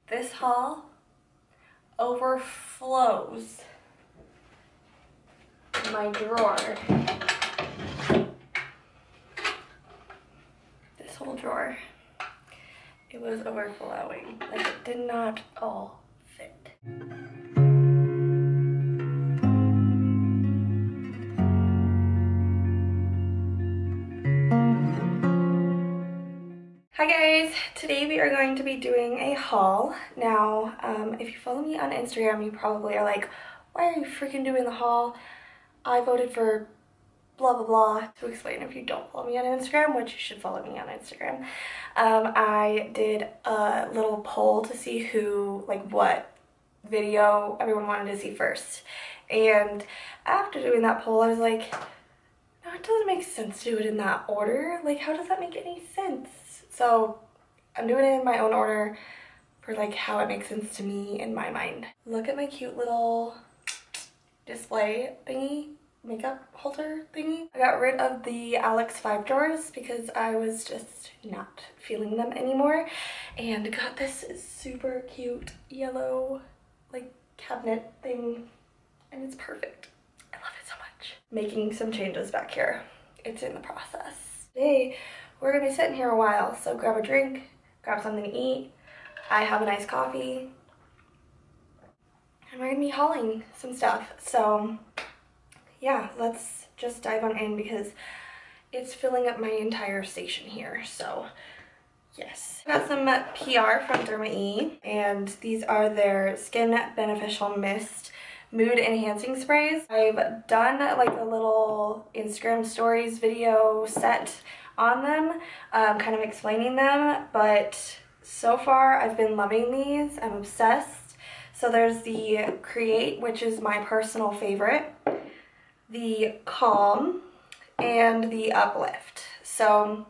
This haul overflows my drawer. This whole drawer. It was overflowing. Like, it did not all fit. Hi guys, today we are going to be doing a haul. Now, if you follow me on Instagram, you probably are like, why are you freaking doing the haul? I voted for blah blah blah. To explain, if you don't follow me on Instagram, which you should follow me on Instagram, I did a little poll to see who, like, what video everyone wanted to see first. And after doing that poll, I was like, no, it doesn't make sense to do it in that order. Like, how does that make any sense? So I'm doing it in my own order for like how it makes sense to me in my mind. Look at my cute little display thingy, makeup holder thingy. I got rid of the Alex 5 drawers because I was just not feeling them anymore, and got this super cute yellow like cabinet thing, and it's perfect. I love it so much. Making some changes back here. It's in the process. Today we're gonna be sitting here a while, so grab a drink, grab something to eat. I have a nice coffee, and we're gonna be hauling some stuff. So yeah, let's just dive on in because it's filling up my entire station here. So yes. I got some PR from Derma-E, and these are their Skin Beneficial Mist Mood Enhancing Sprays. I've done like a little Instagram stories video set on them, kind of explaining them, but so far I've been loving these. I'm obsessed. So there's the Create, which is my personal favorite, the Calm, and the Uplift. So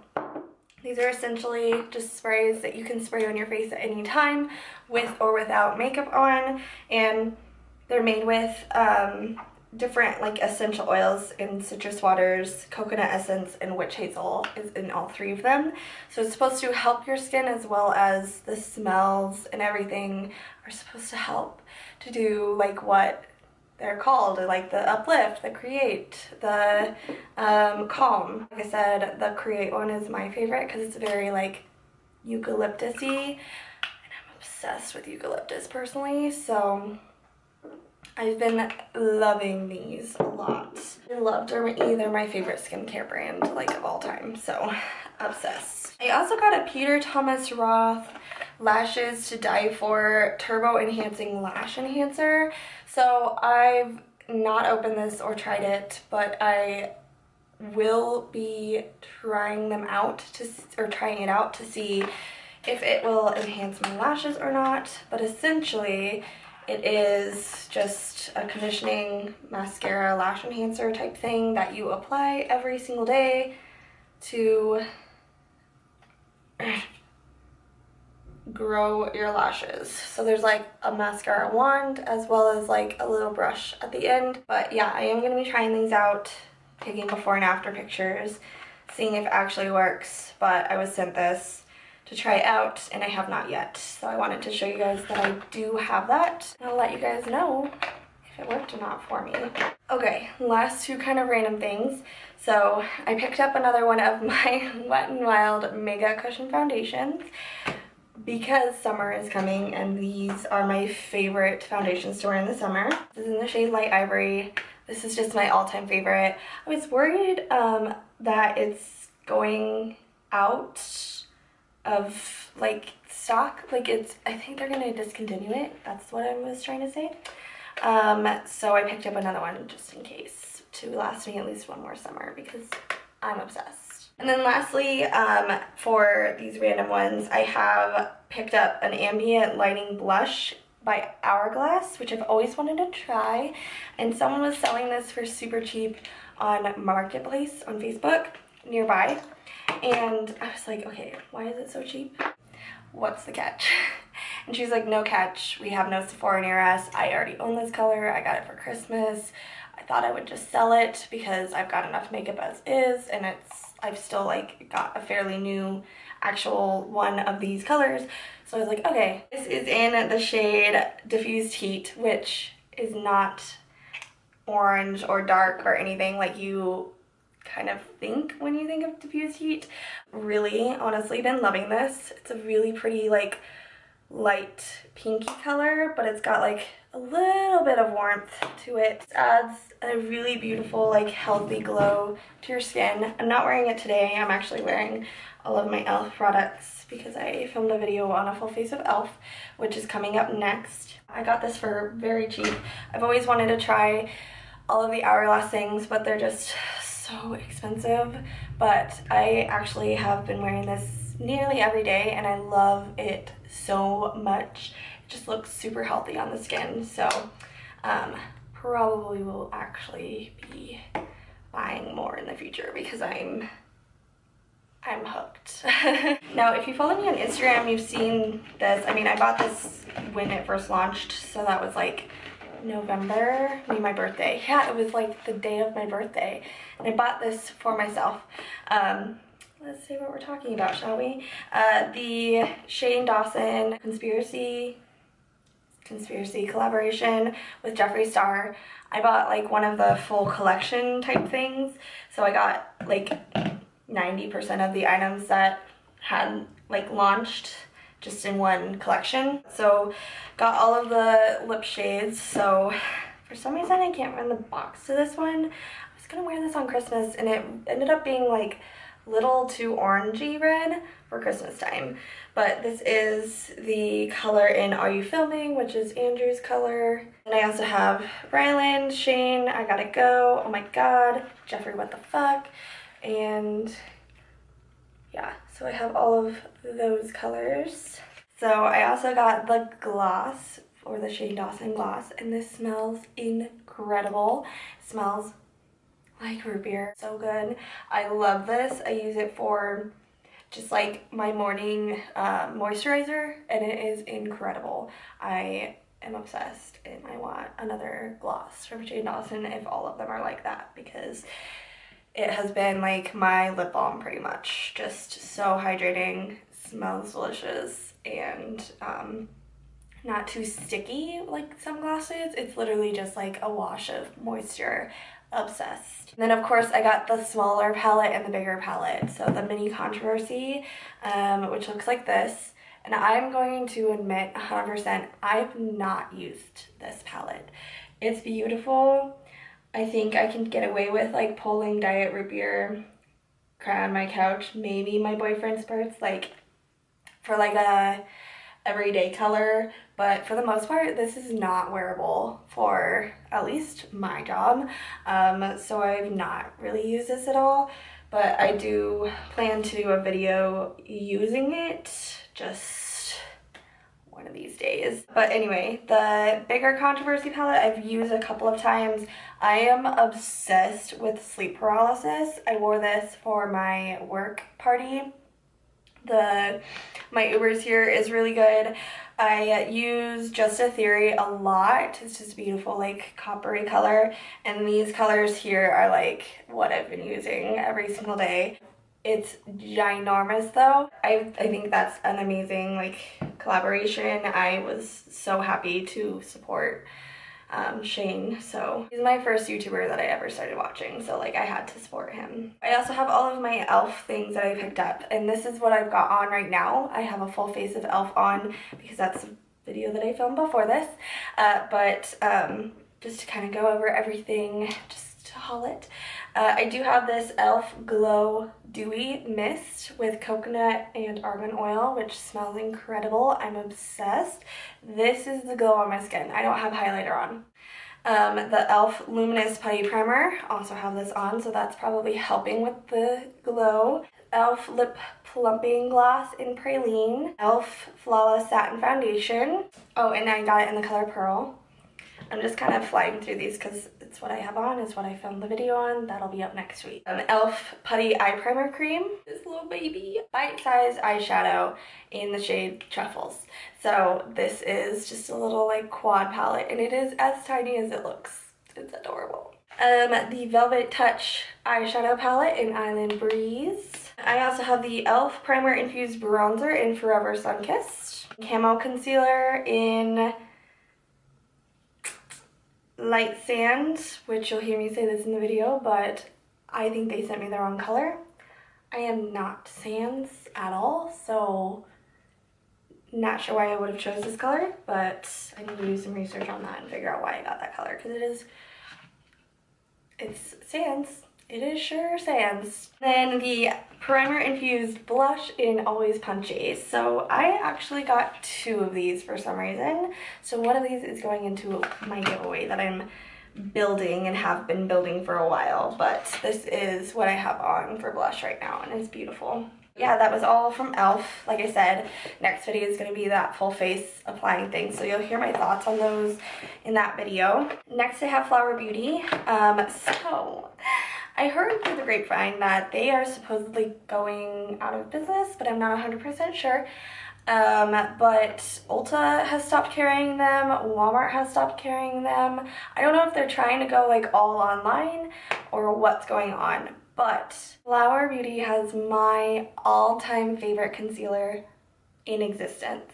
these are essentially just sprays that you can spray on your face at any time with or without makeup on, and they're made with different like essential oils and citrus waters. Coconut essence and witch hazel is in all three of them. So it's supposed to help your skin, as well as the smells and everything are supposed to help to do like what they're called, like the Uplift, the Create, the Calm. Like I said, the Create one is my favorite because it's very like eucalyptus-y, and I'm obsessed with eucalyptus personally, so I've been loving these a lot. I love Derma-E. They're my favorite skincare brand, like, of all time, so obsessed. I also got a Peter Thomas Roth Lashes to Die For Turbo Enhancing Lash Enhancer. So I've not opened this or tried it, but I will be trying them out trying it out to see if it will enhance my lashes or not. But essentially, it is just a conditioning mascara lash enhancer type thing that you apply every single day to grow your lashes. So there's like a mascara wand as well as like a little brush at the end. But yeah, I am going to be trying these out, taking before and after pictures, seeing if it actually works. But I was sent this to try out, and I have not yet. So I wanted to show you guys that I do have that, and I'll let you guys know if it worked or not for me. Okay, last two kind of random things. So I picked up another one of my Wet n Wild Mega Cushion foundations because summer is coming, and these are my favorite foundations to wear in the summer. This is in the shade Light Ivory. This is just my all-time favorite. I was worried that it's going out of like stock, like I think they're gonna discontinue it. That's what I was trying to say. So I picked up another one just in case to last me at least one more summer because I'm obsessed. And then lastly, for these random ones, I have picked up an ambient lighting blush by Hourglass, which I've always wanted to try, and someone was selling this for super cheap on Marketplace on Facebook nearby. And I was like, okay, why is it so cheap? What's the catch? And she's like, no catch. We have no Sephora near us. I already own this color. I got it for Christmas. I thought I would just sell it because I've got enough makeup as is, and I've still like got a fairly new actual one of these colors. So I was like, okay. This is in the shade Diffused Heat, which is not orange or dark or anything like you kind of think when you think of Diffused Heat. Really, honestly, been loving this. It's a really pretty, like, light pinky color, but it's got like a little bit of warmth to it. It adds a really beautiful, like, healthy glow to your skin. I'm not wearing it today. I'm actually wearing all of my e.l.f. products because I filmed a video on a full face of e.l.f., which is coming up next. I got this for very cheap. I've always wanted to try all of the Hourglass things, but they're just so expensive. But I actually have been wearing this nearly every day and I love it so much. It just looks super healthy on the skin, so probably will actually be buying more in the future because I'm hooked. Now, if you follow me on Instagram, you've seen this. I mean, I bought this when it first launched, so that was like November, maybe my birthday. Yeah, it was like the day of my birthday, and I bought this for myself. Let's see what we're talking about, shall we? The Shane Dawson conspiracy collaboration with Jeffree Star. I bought like one of the full collection type things, so I got like 90% of the items that had like launched just in one collection. So got all of the lip shades. So for some reason I can't find the box to this one. I was gonna wear this on Christmas and it ended up being like little too orangey red for Christmas time. But this is the color in Are You Filming, which is Andrew's color. And I also have Ryland, Shane, I Gotta Go, Oh My God, Jeffree, What the Fuck. And yeah, so I have all of those colors. So I also got the gloss, or the Shane Dawson gloss, and this smells incredible. It smells like root beer. So good. I love this. I use it for just like my morning moisturizer, and it is incredible. I am obsessed and I want another gloss from Shane Dawson if all of them are like that, because it has been like my lip balm pretty much. Just so hydrating, smells delicious, and not too sticky like some glosses. It's literally just like a wash of moisture. Obsessed. And then of course I got the smaller palette and the bigger palette. So the Mini Controversy, which looks like this. And I'm going to admit 100% I've not used this palette. It's beautiful. I think I can get away with like pulling Diet Root Beer, cry on my couch, maybe my boyfriend spurts, like for like a everyday color, but for the most part this is not wearable for at least my job, so I've not really used this at all, but I do plan to do a video using it just one of these days. But anyway, the bigger Controversy palette I've used a couple of times. I am obsessed with sleep paralysis. I wore this for my work party. My Ubers here is really good. I use Just a Theory a lot. It's just beautiful, like coppery color. And these colors here are like what I've been using every single day. It's ginormous though. I think that's an amazing like collaboration. I was so happy to support Shane. So he's my first YouTuber that I ever started watching, so like I had to support him. I also have all of my e.l.f. things that I picked up, and this is what I've got on right now. I have a full face of e.l.f. on because that's a video that I filmed before this, but just to kind of go over everything, just to haul it. I do have this e.l.f. Glow Dewy Mist with coconut and argan oil, which smells incredible. I'm obsessed. This is the glow on my skin. I don't have highlighter on. The e.l.f. Luminous Putty Primer, also have this on, so that's probably helping with the glow. e.l.f. Lip Plumping Gloss in Praline. e.l.f. Flawless Satin Foundation. Oh, and I got it in the color Pearl. I'm just kind of flying through these because it's what I have on, it's what I filmed the video on. That'll be up next week. e.l.f. Putty Eye Primer Cream. This little baby. Bite-sized eyeshadow in the shade Truffles. So this is just a little like quad palette, and it is as tiny as it looks. It's adorable. The Velvet Touch eyeshadow palette in Island Breeze. I also have the e.l.f. Primer Infused Bronzer in Forever Sunkissed. Camo Concealer in Light Sand, which you'll hear me say this in the video, but I think they sent me the wrong color. I am not Sands at all, so not sure why I would have chose this color, but I need to do some research on that and figure out why I got that color, because it's Sands. It is sure Sands. Then the Primer Infused Blush in Always Punchy. So I actually got 2 of these for some reason. So one of these is going into my giveaway that I'm building and have been building for a while, but this is what I have on for blush right now, and it's beautiful. Yeah, that was all from e.l.f. Like I said, next video is going to be that full face applying thing, so you'll hear my thoughts on those in that video. Next I have Flower Beauty. So I heard through the grapevine that they are supposedly going out of business, but I'm not 100% sure. But Ulta has stopped carrying them, Walmart has stopped carrying them. I don't know if they're trying to go like all online or what's going on, but Flower Beauty has my all-time favorite concealer in existence.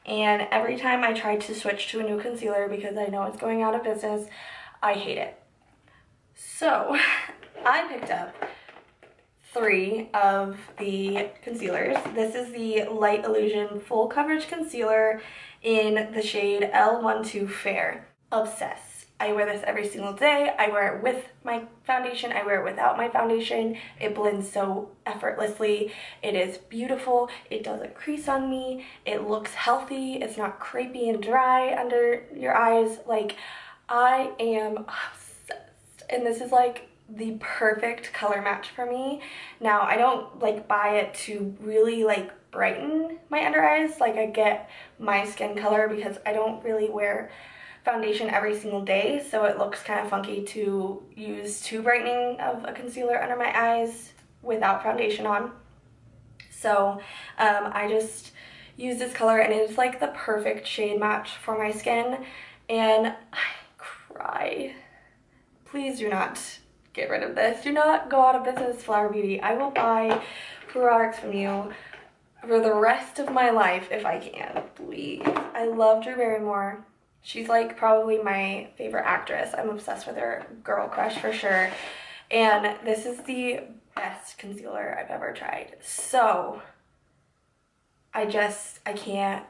And every time I try to switch to a new concealer because I know it's going out of business, I hate it. So I picked up 3 of the concealers. This is the Light Illusion Full Coverage Concealer in the shade L12 Fair. Obsessed. I wear this every single day. I wear it with my foundation. I wear it without my foundation. It blends so effortlessly. It is beautiful. It doesn't crease on me. It looks healthy. It's not crepey and dry under your eyes. Like, I am obsessed. And this is like the perfect color match for me. Now, I don't like buy it to really like brighten my under eyes. Like, I get my skin color because I don't really wear foundation every single day, so it looks kind of funky to use too brightening of a concealer under my eyes without foundation on. So I just use this color, and it's like the perfect shade match for my skin, and I cry. Please do not get rid of this. Do not go out of business, Flower Beauty. I will buy products from you for the rest of my life if I can, please. I love Drew Barrymore. She's like probably my favorite actress. I'm obsessed with her. Girl crush for sure. And this is the best concealer I've ever tried. So I can't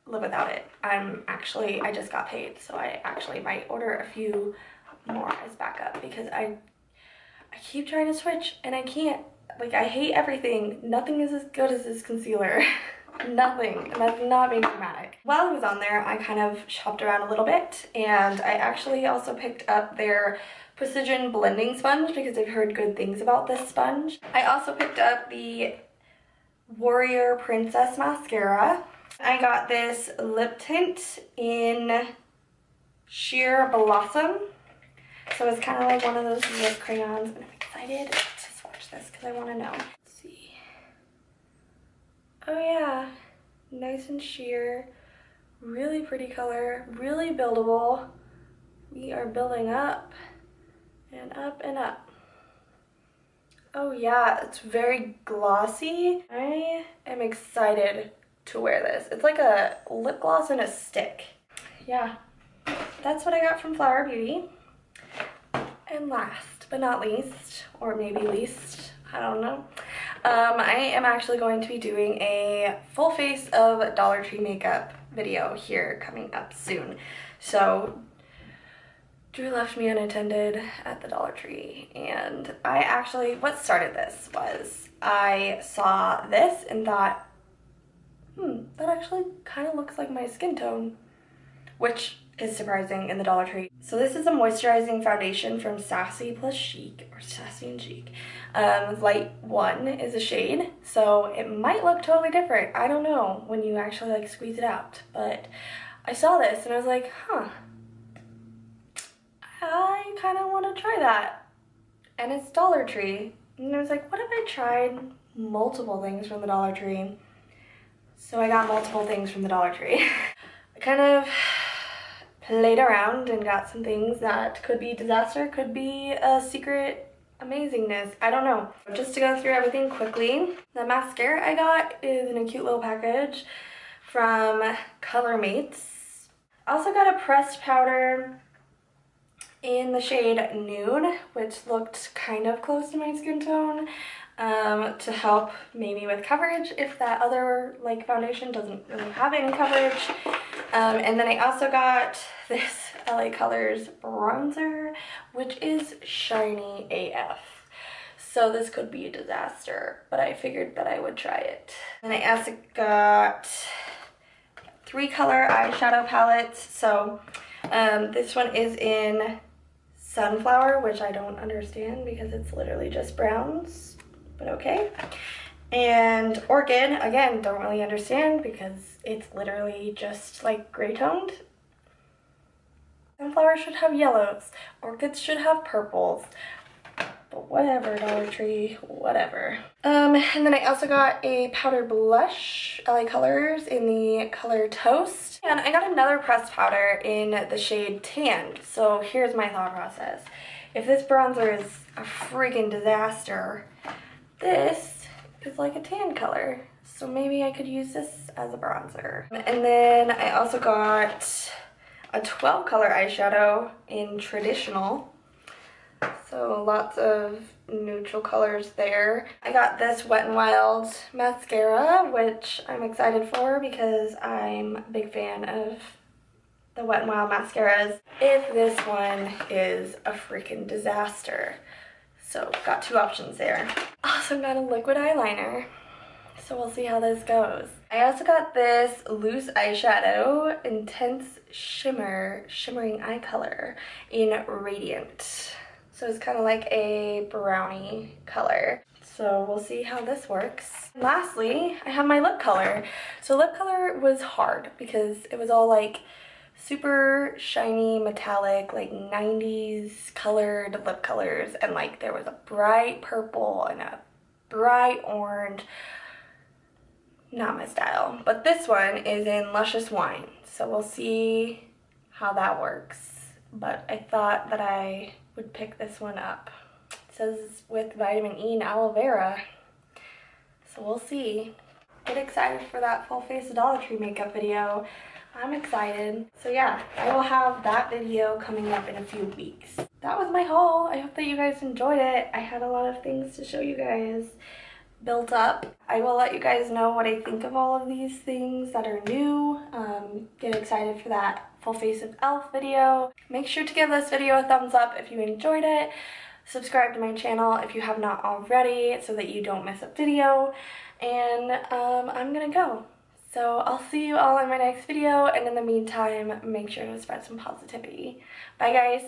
live without it. I just got paid, so I actually might order a few more as backup because I keep trying to switch and I can't. Like, I hate everything. Nothing is as good as this concealer. Nothing, and that's not being dramatic. While I was on there, I kind of shopped around a little bit, and I actually also picked up their Precision Blending Sponge because I've heard good things about this sponge. I also picked up the Warrior Princess Mascara. I got this lip tint in Sheer Blossom. So it's kind of like one of those lip crayons, and I'm excited to swatch this because I want to know. Oh yeah, nice and sheer, really pretty color, really buildable. We are building up and up and up. Oh yeah, it's very glossy. I am excited to wear this. It's like a lip gloss in a stick. Yeah, that's what I got from Flower Beauty. And last but not least, or maybe least, I don't know, I am actually going to be doing a full face of Dollar Tree makeup video here coming up soon. So Drew left me unattended at the Dollar Tree, and what started this was I saw this and thought, that actually kind of looks like my skin tone, which is surprising in the Dollar Tree. So this is a moisturizing foundation from Sassy plus Chic, or Sassy and Chic. Light 1 is a shade, so it might look totally different. I don't know when you actually like squeeze it out, but I saw this and I was like, I kind of want to try that. And it's Dollar Tree. And I was like, what if I tried multiple things from the Dollar Tree? So I got multiple things from the Dollar Tree. I kind of played around and got some things that could be disaster, could be a secret amazingness. I don't know. Just to go through everything quickly, the mascara I got is in a cute little package from Color Mates. I also got a pressed powder in the shade Nude, which looked kind of close to my skin tone, to help maybe with coverage if that other like foundation doesn't really have any coverage. And then I also got this LA Colors bronzer, which is shiny AF. So this could be a disaster, but I figured that I would try it. And I also got 3 color eyeshadow palettes. So this one is in Sunflower, which I don't understand because it's literally just browns, but okay. And Orchid, again, don't really understand because it's literally just like gray toned. Sunflower should have yellows. Orchids should have purples. But whatever, Dollar Tree, whatever. And then I also got a powder blush, LA Colors, in the color Toast. And I got another pressed powder in the shade Tanned. So here's my thought process. If this bronzer is a freaking disaster, this is like a tan color. So maybe I could use this as a bronzer. And then I also got a 12 color eyeshadow in Traditional. So lots of neutral colors there. I got this Wet n Wild mascara, which I'm excited for because I'm a big fan of the Wet n Wild mascaras. If this one is a freaking disaster. So got 2 options there. Also got a liquid eyeliner. So we'll see how this goes. I also got this loose eyeshadow, Intense Shimmering Eye Color in Radiant. So it's kind of like a brownie color. So we'll see how this works. And lastly, I have my lip color. So lip color was hard because it was all like super shiny, metallic, like 90s colored lip colors. And like there was a bright purple and a bright orange. Not my style. But this one is in Luscious Wine. So we'll see how that works. But I thought that I would pick this one up. It says with vitamin E and aloe vera. So we'll see. Get excited for that full face Dollar Tree makeup video. I'm excited. So yeah, I will have that video coming up in a few weeks. That was my haul. I hope that you guys enjoyed it. I had a lot of things to show you guys built up. I will let you guys know what I think of all of these things that are new. Get excited for that full face of e.l.f. video. Make sure to give this video a thumbs up if you enjoyed it. Subscribe to my channel if you have not already so that you don't miss a video. And I'm gonna go. So I'll see you all in my next video, and in the meantime, make sure to spread some positivity. Bye guys!